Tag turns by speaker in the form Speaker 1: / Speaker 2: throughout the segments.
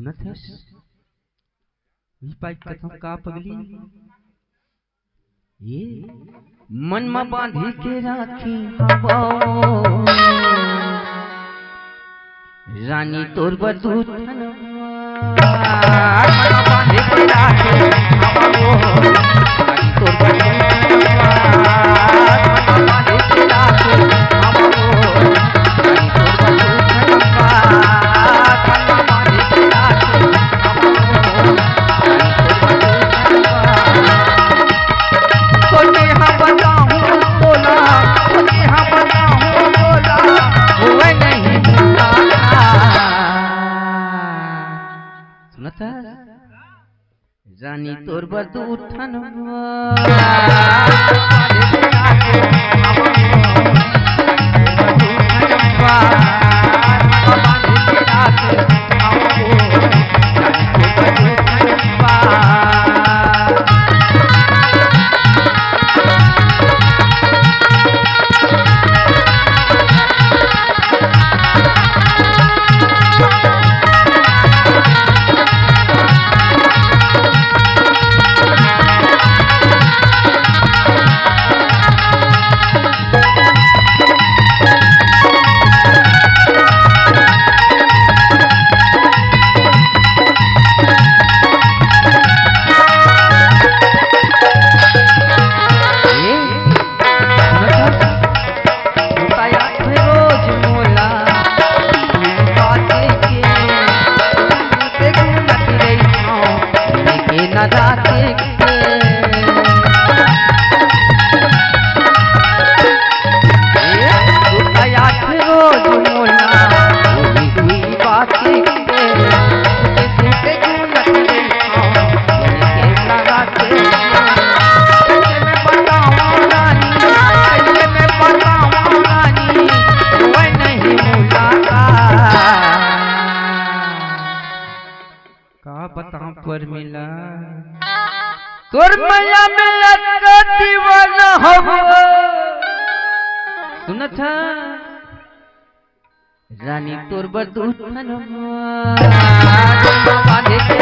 Speaker 1: सुनत है पाई कथम का पगली ये मन में बांधी के राखी हवा रानी तोर बदूत बांधी के राखी हवा रानी तोर रानी तोर बदू उठन बताऊं पर मिला तोर मैया मिला का दीवाना हो सुनत है रानी तोर बदूत बांधे के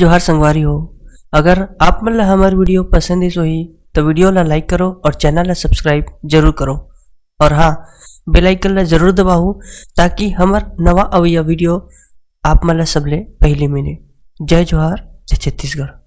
Speaker 2: जोहार संगवारी हो। अगर आप मन ला हमार वीडियो पसंद ही तो वीडियो ला लाइक करो और चैनल ला सब्सक्राइब जरूर करो और हाँ बेल आइकन ला जरूर दबाओ ताकि हमार नवा अवैया वीडियो आप मन ला सबले पहले मिले। जय जोहार, जय छत्तीसगढ़।